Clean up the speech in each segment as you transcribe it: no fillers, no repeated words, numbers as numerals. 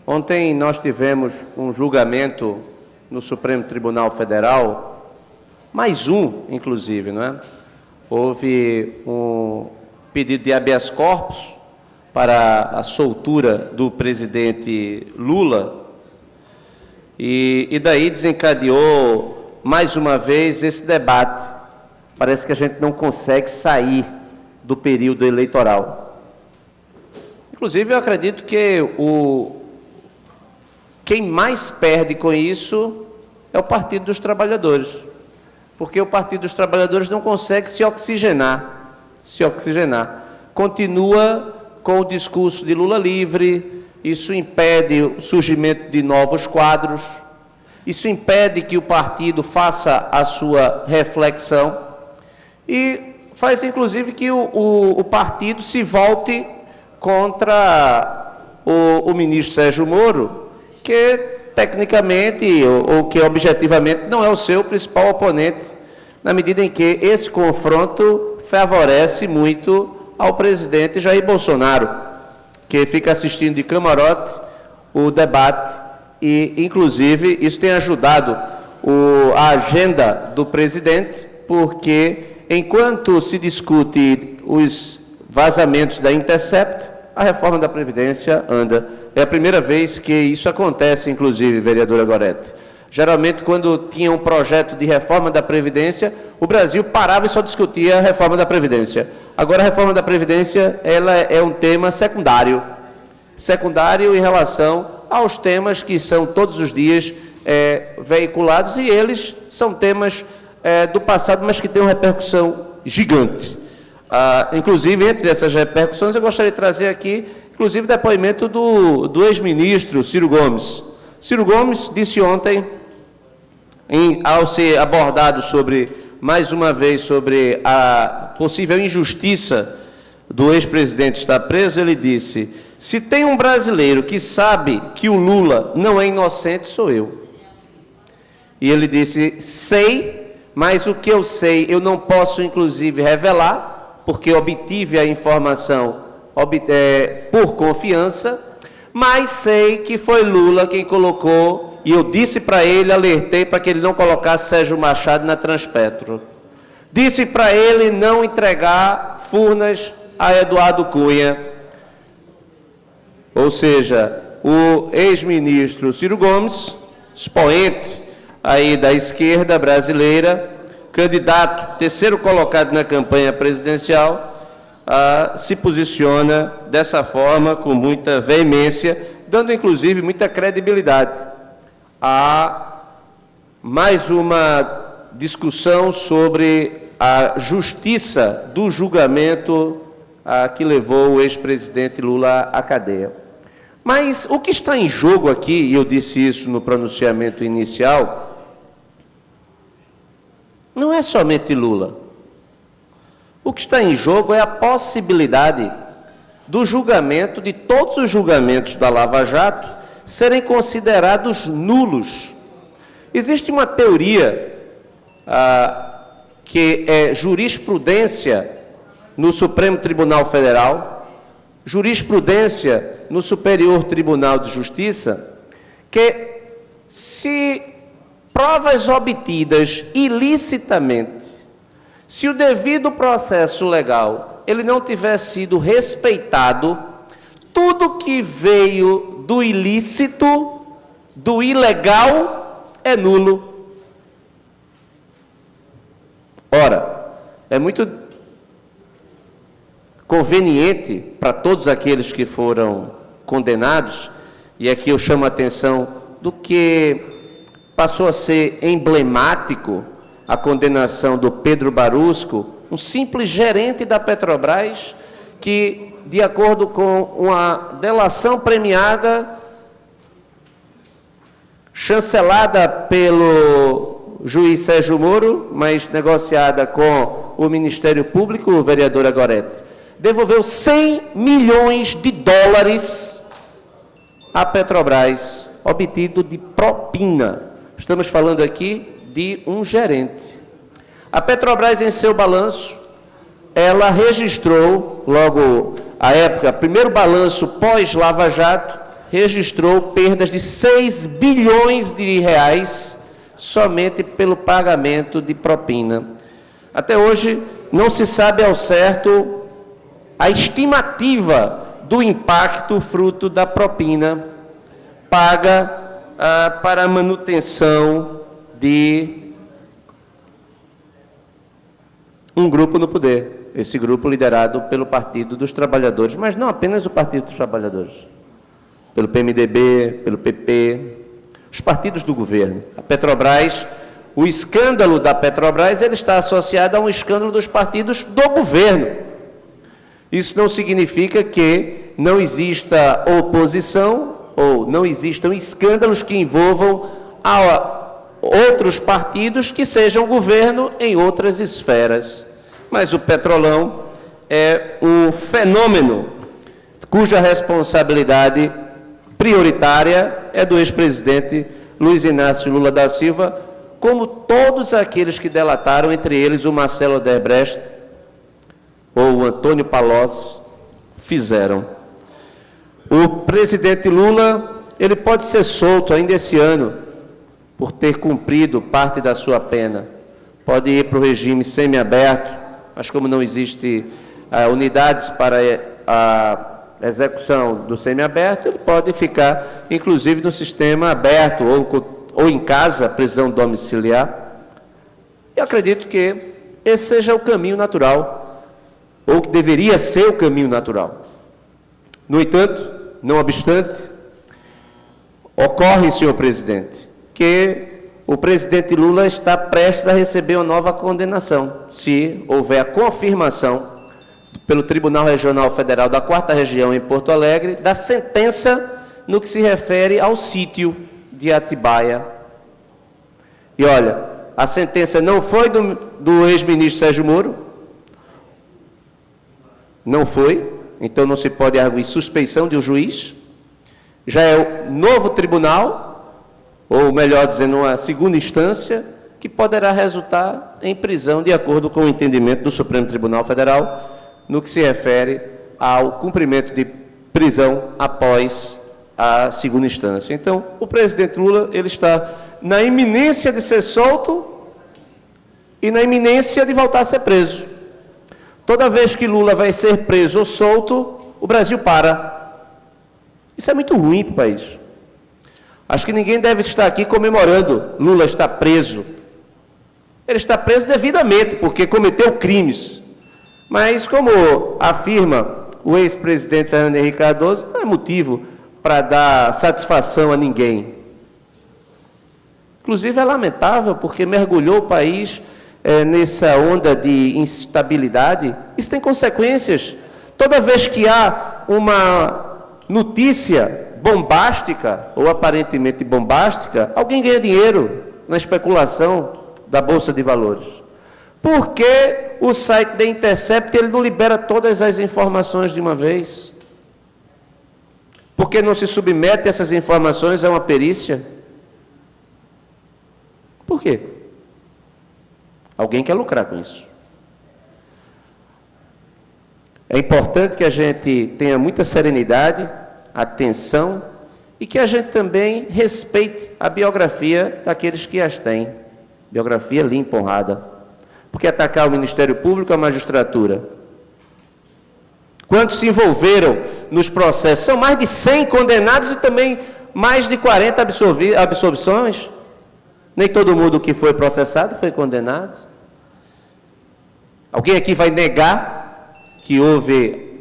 Ontem nós tivemos um julgamento no Supremo Tribunal Federal, mais um, inclusive, não é? Houve um pedido de habeas corpus para a soltura do presidente Lula e daí desencadeou, mais uma vez, esse debate. Parece que a gente não consegue sair do período eleitoral. Inclusive, eu acredito que quem mais perde com isso é o Partido dos Trabalhadores, porque o Partido dos Trabalhadores não consegue se oxigenar. Continua com o discurso de Lula livre, isso impede o surgimento de novos quadros, isso impede que o partido faça a sua reflexão e faz, inclusive, que o partido se volte contra o ministro Sérgio Moro, que tecnicamente ou que objetivamente não é o seu principal oponente, na medida em que esse confronto favorece muito ao presidente Jair Bolsonaro, que fica assistindo de camarote o debate e, inclusive, isso tem ajudado a agenda do presidente, porque enquanto se discute os vazamentos da Intercept, a reforma da Previdência anda. É a primeira vez que isso acontece, inclusive, vereadora Gorete. Geralmente, quando tinha um projeto de reforma da Previdência, o Brasil parava e só discutia a reforma da Previdência. Agora, a reforma da Previdência ela é um tema secundário em relação aos temas que são todos os dias veiculados, e eles são temas do passado, mas que têm uma repercussão gigante. Inclusive, entre essas repercussões, eu gostaria de trazer aqui, inclusive, o depoimento do ex-ministro Ciro Gomes. Ciro Gomes disse ontem, ao ser abordado mais uma vez, sobre a possível injustiça do ex-presidente estar preso, ele disse: se tem um brasileiro que sabe que o Lula não é inocente, sou eu. E ele disse: sei, mas o que eu sei eu não posso, inclusive, revelar, porque obtive a informação por confiança, mas sei que foi Lula quem colocou, e eu disse para ele, alertei para que ele não colocasse Sérgio Machado na Transpetro. Disse para ele não entregar Furnas a Eduardo Cunha. Ou seja, o ex-ministro Ciro Gomes, expoente aí da esquerda brasileira, candidato terceiro colocado na campanha presidencial, se posiciona dessa forma, com muita veemência, dando inclusive muita credibilidade a mais uma discussão sobre a justiça do julgamento que levou o ex-presidente Lula à cadeia. Mas o que está em jogo aqui, e eu disse isso no pronunciamento inicial, não é somente Lula. O que está em jogo é a possibilidade do julgamento, de todos os julgamentos da Lava Jato, serem considerados nulos. Existe uma teoria que é jurisprudência no Supremo Tribunal Federal, jurisprudência no Superior Tribunal de Justiça, que se provas obtidas ilicitamente, se o devido processo legal ele não tiver sido respeitado, tudo que veio do ilícito, do ilegal, é nulo. Ora, é muito conveniente para todos aqueles que foram condenados, e aqui eu chamo a atenção do que passou a ser emblemático a condenação do Pedro Barusco, um simples gerente da Petrobras, que, de acordo com uma delação premiada, chancelada pelo juiz Sérgio Moro, mas negociada com o Ministério Público, vereadora Gorete, devolveu 100 milhões de dólares à Petrobras, obtido de propina. Estamos falando aqui de um gerente. A Petrobras, em seu balanço, ela registrou, logo à época, primeiro balanço pós-Lava Jato, registrou perdas de 6 bilhões de reais somente pelo pagamento de propina. Até hoje, não se sabe ao certo a estimativa do impacto fruto da propina paga para a manutenção de um grupo no poder. Esse grupo liderado pelo Partido dos Trabalhadores, mas não apenas o Partido dos Trabalhadores, pelo PMDB, pelo PP, os partidos do governo. A Petrobras, o escândalo da Petrobras, ele está associado a um escândalo dos partidos do governo. Isso não significa que não exista oposição ou não existam escândalos que envolvam outros partidos que sejam governo em outras esferas. Mas o Petrolão é um fenômeno cuja responsabilidade prioritária é do ex-presidente Luiz Inácio Lula da Silva, como todos aqueles que delataram, entre eles o Marcelo Odebrecht ou o Antônio Palocci, fizeram. O presidente Lula, ele pode ser solto ainda esse ano, por ter cumprido parte da sua pena. Pode ir para o regime semiaberto, mas como não existe unidades para a execução do semiaberto, ele pode ficar, inclusive, no sistema aberto ou em casa, prisão domiciliar. E acredito que esse seja o caminho natural, ou que deveria ser o caminho natural. No entanto, não obstante, ocorre, senhor presidente, que o presidente Lula está prestes a receber uma nova condenação, se houver a confirmação pelo Tribunal Regional Federal da 4ª Região em Porto Alegre, da sentença no que se refere ao sítio de Atibaia. E olha, a sentença não foi do ex-ministro Sérgio Moro, não foi, então não se pode arguir suspeição de um juiz, já é o novo tribunal, ou melhor dizendo, uma segunda instância, que poderá resultar em prisão de acordo com o entendimento do Supremo Tribunal Federal, no que se refere ao cumprimento de prisão após a segunda instância. Então, o presidente Lula, ele está na iminência de ser solto e na iminência de voltar a ser preso. Toda vez que Lula vai ser preso ou solto, o Brasil para. Isso é muito ruim para o país. Acho que ninguém deve estar aqui comemorando Lula está preso. Ele está preso devidamente, porque cometeu crimes. Mas, como afirma o ex-presidente Fernando Henrique Cardoso, não é motivo para dar satisfação a ninguém. Inclusive, é lamentável, porque mergulhou o país nessa onda de instabilidade. Isso tem consequências. Toda vez que há uma notícia bombástica, ou aparentemente bombástica, alguém ganha dinheiro na especulação da Bolsa de Valores. Por que o site da Intercept ele não libera todas as informações de uma vez? Por que não se submete essas informações a uma perícia? Por quê? Alguém quer lucrar com isso. É importante que a gente tenha muita serenidade, atenção, e que a gente também respeite a biografia daqueles que as têm. Biografia limpa, honrada. Porque atacar o Ministério Público, a magistratura. Quantos se envolveram nos processos? São mais de 100 condenados e também mais de 40 absolvições. Nem todo mundo que foi processado foi condenado. Alguém aqui vai negar que houve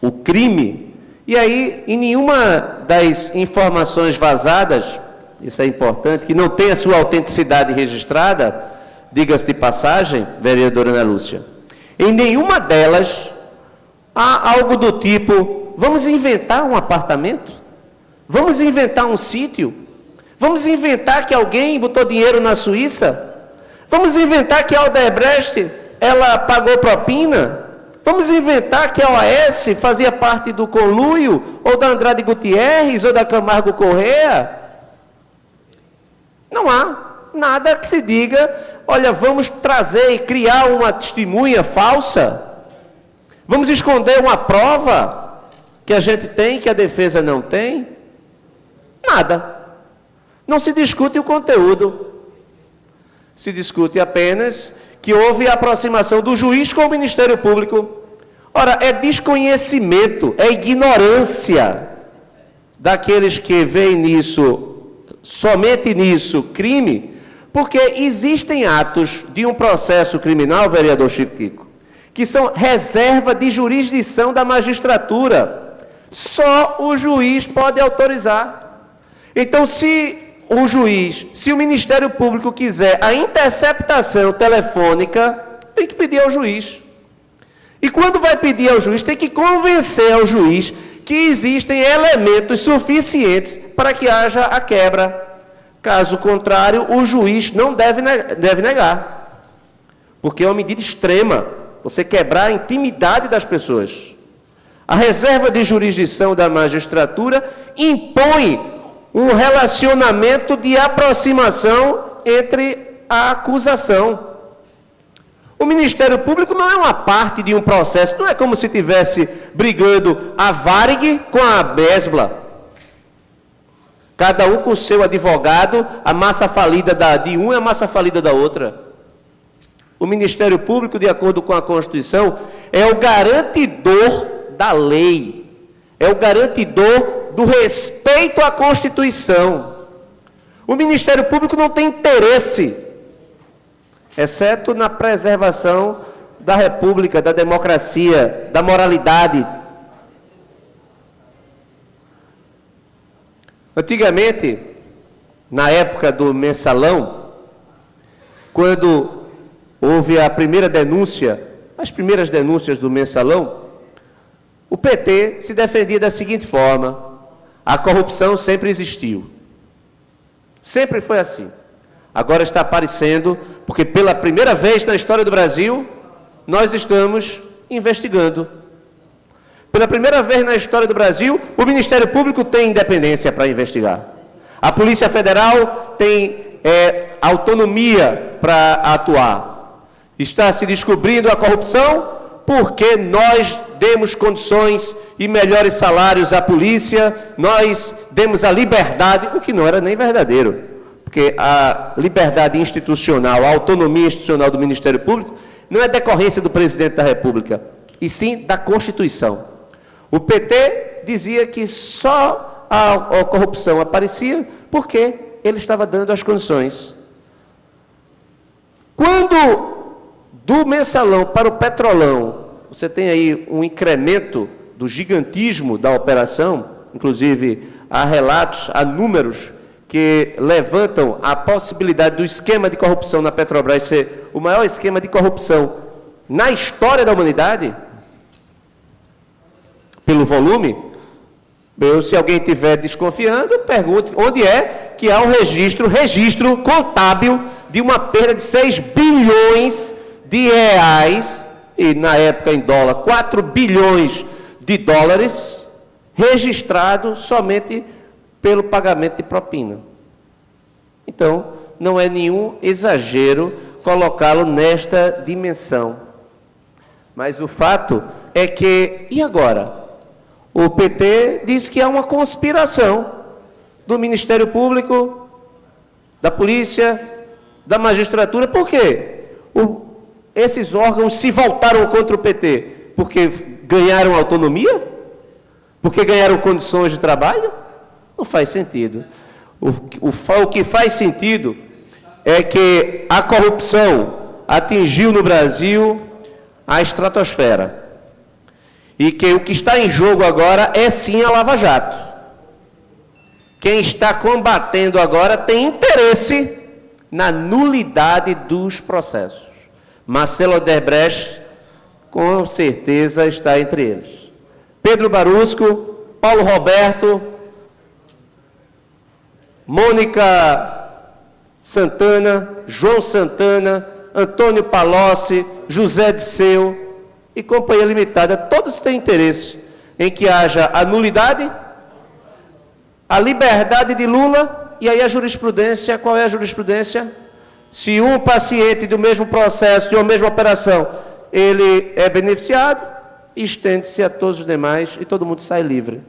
o crime? E aí, em nenhuma das informações vazadas, isso é importante, que não tem a sua autenticidade registrada, diga-se de passagem, vereadora Ana Lúcia, em nenhuma delas há algo do tipo, vamos inventar um apartamento? Vamos inventar um sítio? Vamos inventar que alguém botou dinheiro na Suíça? Vamos inventar que a Odebrecht, ela pagou propina? Vamos inventar que a OAS fazia parte do conluio, ou da Andrade Gutierrez, ou da Camargo Corrêa? Não há nada que se diga, olha, vamos trazer e criar uma testemunha falsa? Vamos esconder uma prova que a gente tem, que a defesa não tem? nada. Não se discute o conteúdo. Se discute apenas que houve aproximação do juiz com o Ministério Público. Ora, é desconhecimento, é ignorância daqueles que veem nisso, somente nisso, crime, porque existem atos de um processo criminal, vereador Chico Kiko, que são reserva de jurisdição da magistratura. Só o juiz pode autorizar. Então, se o Ministério Público quiser a interceptação telefônica, tem que pedir ao juiz. E quando vai pedir ao juiz, tem que convencer ao juiz que existem elementos suficientes para que haja a quebra. Caso contrário, o juiz não deve negar. Porque é uma medida extrema, você quebrar a intimidade das pessoas. A reserva de jurisdição da magistratura impõe um relacionamento de aproximação entre a acusação. O Ministério Público não é uma parte de um processo, não é como se estivesse brigando a Varig com a Besbla. Cada um com o seu advogado, a massa falida de um é a massa falida da outra. O Ministério Público, de acordo com a Constituição, é o garantidor da lei, é o garantidor do respeito à Constituição. O Ministério Público não tem interesse, exceto na preservação da República, da democracia, da moralidade. Antigamente, na época do mensalão, quando houve a primeira denúncia, as primeiras denúncias do mensalão, o PT se defendia da seguinte forma: a corrupção sempre existiu. Sempre foi assim. Agora está aparecendo, porque pela primeira vez na história do Brasil, nós estamos investigando. Pela primeira vez na história do Brasil, o Ministério Público tem independência para investigar. A Polícia Federal tem autonomia para atuar. Está se descobrindo a corrupção porque nós demos condições e melhores salários à polícia, nós demos a liberdade, o que não era nem verdadeiro, porque a liberdade institucional, a autonomia institucional do Ministério Público não é decorrência do Presidente da República, e sim da Constituição. O PT dizia que só a corrupção aparecia porque ele estava dando as condições. Quando do mensalão para o petrolão, você tem aí um incremento do gigantismo da operação, inclusive há relatos, há números que levantam a possibilidade do esquema de corrupção na Petrobras ser o maior esquema de corrupção na história da humanidade, pelo volume. Se alguém estiver desconfiando, pergunte onde é que há um registro contábil de uma perda de 6 bilhões de reais, e na época em dólar, 4 bilhões de dólares, registrado somente pelo pagamento de propina. Então, não é nenhum exagero colocá-lo nesta dimensão. Mas o fato é que, e agora? O PT diz que há uma conspiração do Ministério Público, da Polícia, da Magistratura. Por quê? Esses órgãos se voltaram contra o PT porque ganharam autonomia? Porque ganharam condições de trabalho? Não faz sentido. O que faz sentido é que a corrupção atingiu no Brasil a estratosfera. E que o que está em jogo agora é sim a Lava Jato. Quem está combatendo agora tem interesse na nulidade dos processos. Marcelo Odebrecht, com certeza, está entre eles. Pedro Barusco, Paulo Roberto, Mônica Santana, João Santana, Antônio Palocci, José Disseu e Companhia Limitada, todos têm interesse em que haja a nulidade, a liberdade de Lula, e aí a jurisprudência, qual é a jurisprudência? Se um paciente do mesmo processo, de uma mesma operação, ele é beneficiado, estende-se a todos os demais e todo mundo sai livre.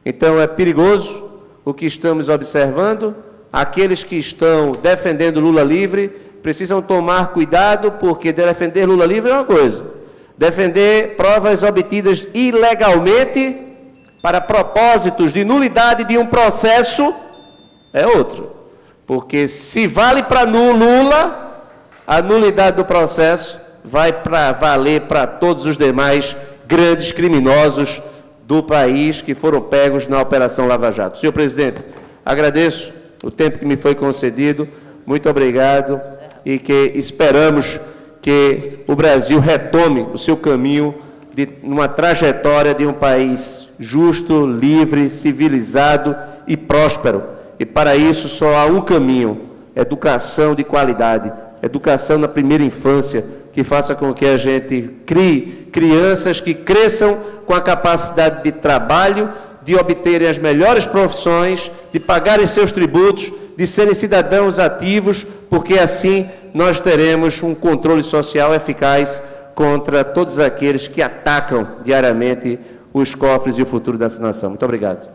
Então é perigoso o que estamos observando, aqueles que estão defendendo Lula livre precisam tomar cuidado, porque defender Lula livre é uma coisa, defender provas obtidas ilegalmente para propósitos de nulidade de um processo é outro. Porque se vale para Lula, a nulidade do processo vai valer para todos os demais grandes criminosos do país que foram pegos na Operação Lava Jato. Senhor presidente, agradeço o tempo que me foi concedido, muito obrigado, e que esperamos que o Brasil retome o seu caminho numa trajetória de um país justo, livre, civilizado e próspero. E para isso só há um caminho: educação de qualidade, educação na primeira infância, que faça com que a gente crie crianças que cresçam com a capacidade de trabalho, de obterem as melhores profissões, de pagarem seus tributos, de serem cidadãos ativos, porque assim nós teremos um controle social eficaz contra todos aqueles que atacam diariamente os cofres e o futuro dessa nação. Muito obrigado.